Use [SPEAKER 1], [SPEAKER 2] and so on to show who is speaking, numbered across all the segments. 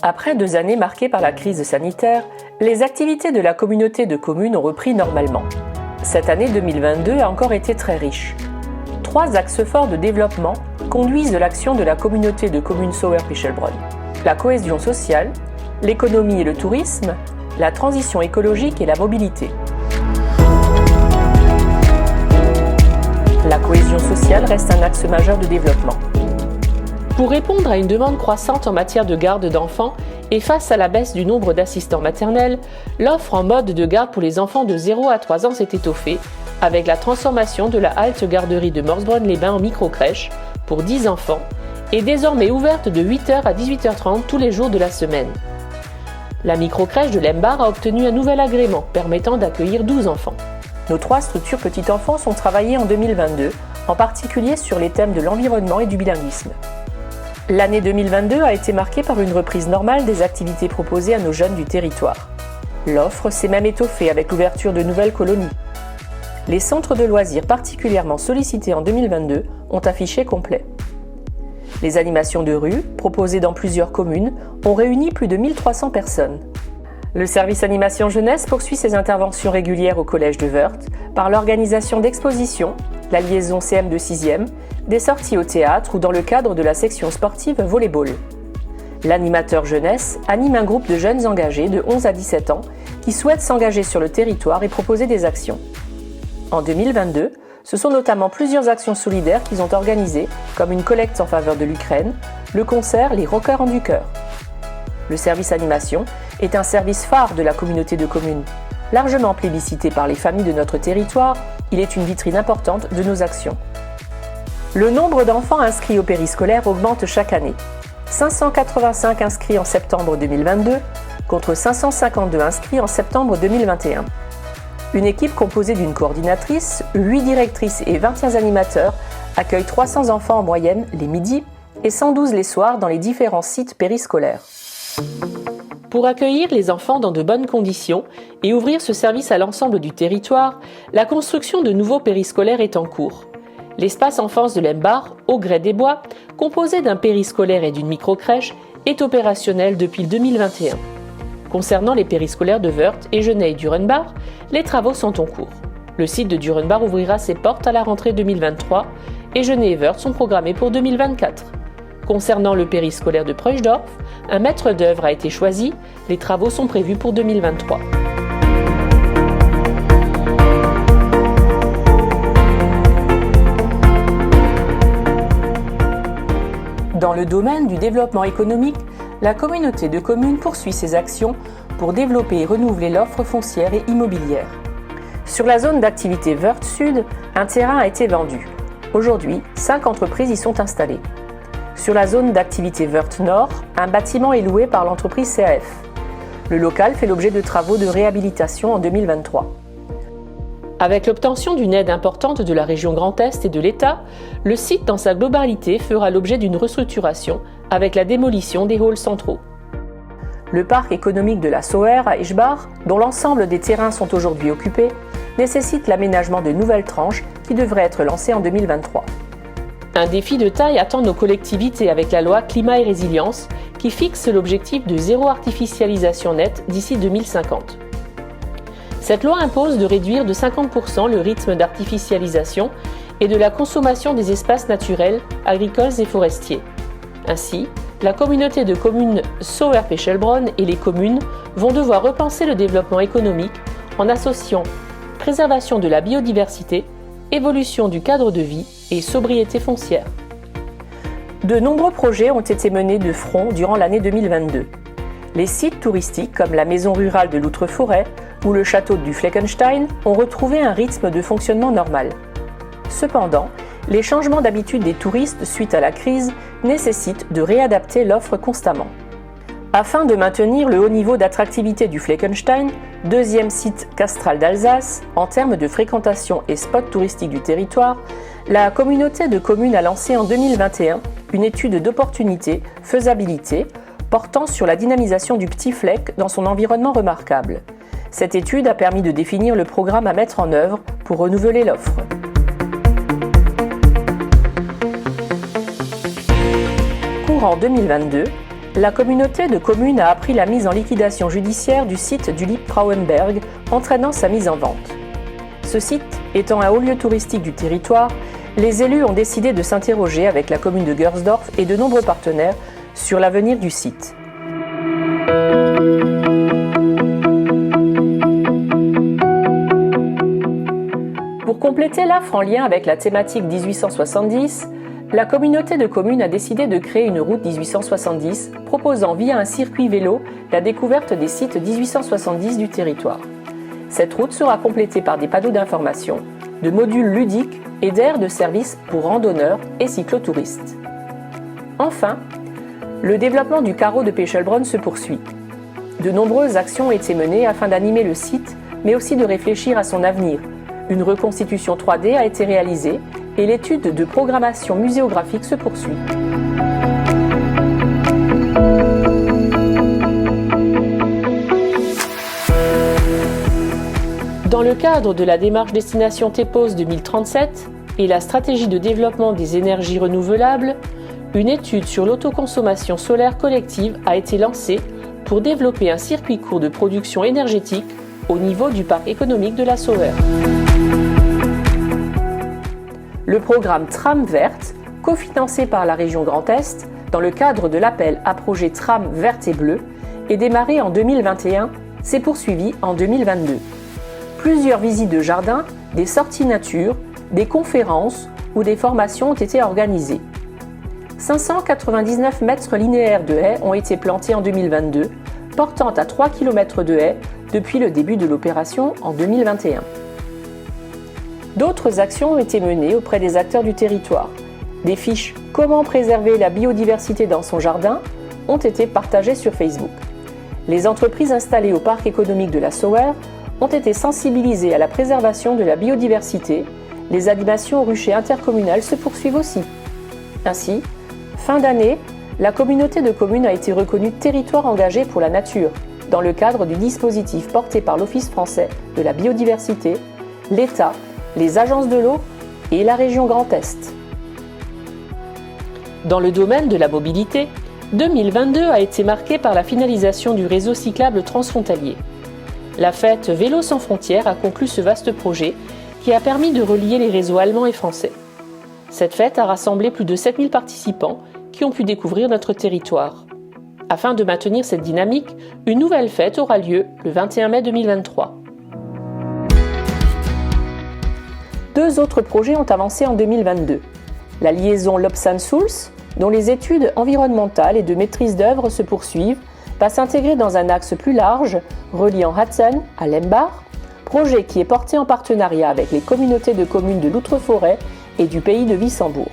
[SPEAKER 1] Après 2 années marquées par la crise sanitaire, les activités de la communauté de communes ont repris normalement. Cette année 2022 a encore été très riche. 3 axes forts de développement conduisent l'action de la communauté de communes Sauer-Pichelbronn. La cohésion sociale, l'économie et le tourisme, la transition écologique et la mobilité. La cohésion sociale reste un axe majeur de développement. Pour répondre à une demande croissante en matière de garde d'enfants et face à la baisse du nombre d'assistants maternels, l'offre en mode de garde pour les enfants de 0 à 3 ans s'est étoffée avec la transformation de la halte garderie de Morsbronn-les-Bains en microcrèche pour 10 enfants et désormais ouverte de 8h à 18h30 tous les jours de la semaine. La microcrèche de Lembar a obtenu un nouvel agrément permettant d'accueillir 12 enfants. Nos 3 structures petite enfance ont travaillé en 2022, en particulier sur les thèmes de l'environnement et du bilinguisme. L'année 2022 a été marquée par une reprise normale des activités proposées à nos jeunes du territoire. L'offre s'est même étoffée avec l'ouverture de nouvelles colonies. Les centres de loisirs particulièrement sollicités en 2022 ont affiché complet. Les animations de rue, proposées dans plusieurs communes, ont réuni plus de 1300 personnes. Le service animation jeunesse poursuit ses interventions régulières au collège de Wörth par l'organisation d'expositions, la liaison CM de 6e, des sorties au théâtre ou dans le cadre de la section sportive volleyball. L'animateur jeunesse anime un groupe de jeunes engagés de 11 à 17 ans qui souhaitent s'engager sur le territoire et proposer des actions. En 2022, ce sont notamment plusieurs actions solidaires qu'ils ont organisées, comme une collecte en faveur de l'Ukraine, le concert Les Rockers du Cœur. Le service animation est un service phare de la communauté de communes. Largement plébiscité par les familles de notre territoire, il est une vitrine importante de nos actions. Le nombre d'enfants inscrits au périscolaire augmente chaque année. 585 inscrits en septembre 2022 contre 552 inscrits en septembre 2021. Une équipe composée d'une coordinatrice, 8 directrices et 21 animateurs accueille 300 enfants en moyenne les midis et 112 les soirs dans les différents sites périscolaires. Pour accueillir les enfants dans de bonnes conditions et ouvrir ce service à l'ensemble du territoire, la construction de nouveaux périscolaires est en cours. L'espace enfance de Lembar, au Grès des Bois, composé d'un périscolaire et d'une microcrèche, est opérationnel depuis 2021. Concernant les périscolaires de Wörth et Genay-Durenbach, les travaux sont en cours. Le site de Durenbach ouvrira ses portes à la rentrée 2023 et Genay et Wörth sont programmés pour 2024. Concernant le périscolaire de Preuchdorf, un maître d'œuvre a été choisi, les travaux sont prévus pour 2023. Dans le domaine du développement économique, la communauté de communes poursuit ses actions pour développer et renouveler l'offre foncière et immobilière. Sur la zone d'activité Wörth Sud, un terrain a été vendu. Aujourd'hui, 5 entreprises y sont installées. Sur la zone d'activité Wörth Nord, un bâtiment est loué par l'entreprise CAF. Le local fait l'objet de travaux de réhabilitation en 2023. Avec l'obtention d'une aide importante de la région Grand Est et de l'État, le site dans sa globalité fera l'objet d'une restructuration avec la démolition des halls centraux. Le parc économique de la Sauer à Eschbach, dont l'ensemble des terrains sont aujourd'hui occupés, nécessite l'aménagement de nouvelles tranches qui devraient être lancées en 2023. Un défi de taille attend nos collectivités avec la loi Climat et Résilience qui fixe l'objectif de zéro artificialisation nette d'ici 2050. Cette loi impose de réduire de 50% le rythme d'artificialisation et de la consommation des espaces naturels, agricoles et forestiers. Ainsi, la communauté de communes Sauer-Pichelbronn et les communes vont devoir repenser le développement économique en associant préservation de la biodiversité, évolution du cadre de vie et sobriété foncière. De nombreux projets ont été menés de front durant l'année 2022. Les sites touristiques comme la maison rurale de l'Outreforêt ou le château du Fleckenstein ont retrouvé un rythme de fonctionnement normal. Cependant, les changements d'habitude des touristes suite à la crise nécessitent de réadapter l'offre constamment. Afin de maintenir le haut niveau d'attractivité du Fleckenstein, deuxième site castral d'Alsace, en termes de fréquentation et spot touristique du territoire, la communauté de communes a lancé en 2021 une étude d'opportunité, faisabilité, portant sur la dynamisation du Petit Fleck dans son environnement remarquable. Cette étude a permis de définir le programme à mettre en œuvre pour renouveler l'offre. Courant 2022, la communauté de communes a appris la mise en liquidation judiciaire du site du Lieb-Frauenberg, entraînant sa mise en vente. Ce site étant un haut lieu touristique du territoire, les élus ont décidé de s'interroger avec la commune de Gersdorf et de nombreux partenaires sur l'avenir du site. Pour compléter l'AFRE en lien avec la thématique 1870, la communauté de communes a décidé de créer une route 1870 proposant via un circuit vélo la découverte des sites 1870 du territoire. Cette route sera complétée par des panneaux d'information, de modules ludiques et d'aires de service pour randonneurs et cyclotouristes. Enfin, le développement du carreau de Pechelbronn se poursuit. De nombreuses actions ont été menées afin d'animer le site, mais aussi de réfléchir à son avenir. Une reconstitution 3D a été réalisée et l'étude de programmation muséographique se poursuit. Dans le cadre de la démarche Destination TEPOS 2037 et la stratégie de développement des énergies renouvelables, une étude sur l'autoconsommation solaire collective a été lancée pour développer un circuit court de production énergétique au niveau du parc économique de la Sauer. Le programme Tram Verte, cofinancé par la région Grand Est, dans le cadre de l'appel à projet Tram Verte et Bleue, est démarré en 2021, s'est poursuivi en 2022. Plusieurs visites de jardins, des sorties nature, des conférences ou des formations ont été organisées. 599 mètres linéaires de haies ont été plantés en 2022, portant à 3 km de haies depuis le début de l'opération en 2021. D'autres actions ont été menées auprès des acteurs du territoire. Des fiches « Comment préserver la biodiversité dans son jardin » ont été partagées sur Facebook. Les entreprises installées au parc économique de la Sauer ont été sensibilisées à la préservation de la biodiversité. Les animations au rucher intercommunal se poursuivent aussi. Ainsi, fin d'année, la communauté de communes a été reconnue territoire engagé pour la nature, dans le cadre du dispositif porté par l'Office français de la biodiversité, l'État, les agences de l'eau et la région Grand Est. Dans le domaine de la mobilité, 2022 a été marqué par la finalisation du réseau cyclable transfrontalier. La fête Vélo sans frontières a conclu ce vaste projet qui a permis de relier les réseaux allemands et français. Cette fête a rassemblé plus de 7000 participants qui ont pu découvrir notre territoire. Afin de maintenir cette dynamique, une nouvelle fête aura lieu le 21 mai 2023. Deux autres projets ont avancé en 2022. La liaison Lobsang-Sulz, dont les études environnementales et de maîtrise d'œuvre se poursuivent, va s'intégrer dans un axe plus large, reliant Hatzen à Lembach, projet qui est porté en partenariat avec les communautés de communes de l'Outre-Forêt et du pays de Wissembourg.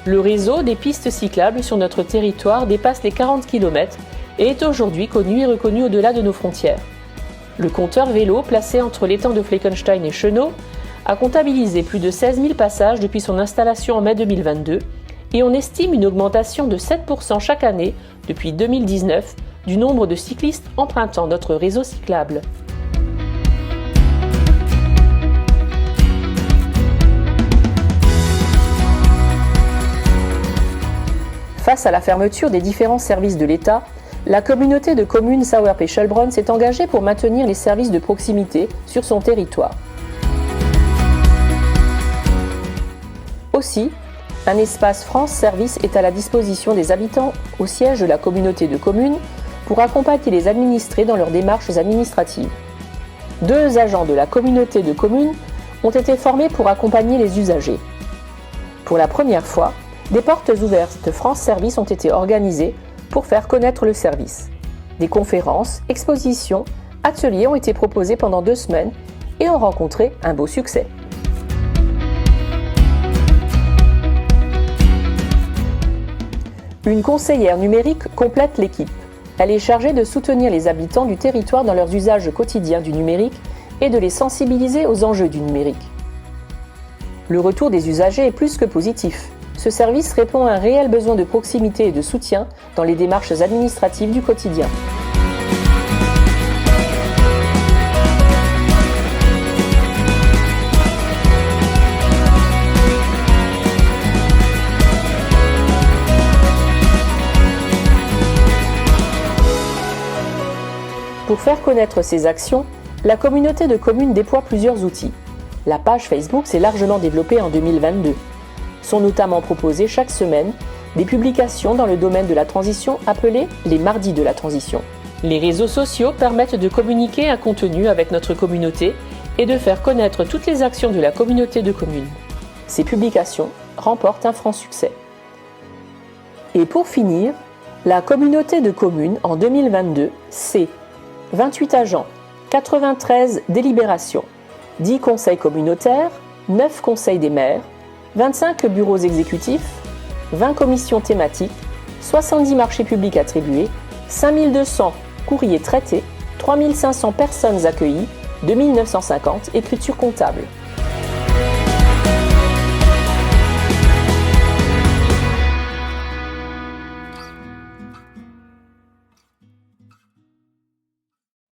[SPEAKER 1] Le réseau des pistes cyclables sur notre territoire dépasse les 40 km et est aujourd'hui connu et reconnu au-delà de nos frontières. Le compteur vélo, placé entre l'étang de Fleckenstein et Chenot, a comptabilisé plus de 16 000 passages depuis son installation en mai 2022 et on estime une augmentation de 7% chaque année depuis 2019 du nombre de cyclistes empruntant notre réseau cyclable. Face à la fermeture des différents services de l'État, la communauté de communes Sauer-Pechelbronn s'est engagée pour maintenir les services de proximité sur son territoire. Aussi, un espace France Service est à la disposition des habitants au siège de la communauté de communes pour accompagner les administrés dans leurs démarches administratives. 2 agents de la communauté de communes ont été formés pour accompagner les usagers. Pour la première fois, des portes ouvertes de France Service ont été organisées pour faire connaître le service. Des conférences, expositions, ateliers ont été proposés pendant 2 semaines et ont rencontré un beau succès. Une conseillère numérique complète l'équipe. Elle est chargée de soutenir les habitants du territoire dans leurs usages quotidiens du numérique et de les sensibiliser aux enjeux du numérique. Le retour des usagers est plus que positif. Ce service répond à un réel besoin de proximité et de soutien dans les démarches administratives du quotidien. Pour faire connaître ses actions, la communauté de communes déploie plusieurs outils. La page Facebook s'est largement développée en 2022. Sont notamment proposées chaque semaine des publications dans le domaine de la transition appelées les mardis de la transition. Les réseaux sociaux permettent de communiquer un contenu avec notre communauté et de faire connaître toutes les actions de la communauté de communes. Ces publications remportent un franc succès. Et pour finir, la communauté de communes en 2022, c'est 28 agents, 93 délibérations, 10 conseils communautaires, 9 conseils des maires, 25 bureaux exécutifs, 20 commissions thématiques, 70 marchés publics attribués, 5200 courriers traités, 3500 personnes accueillies, 2950 écritures comptables.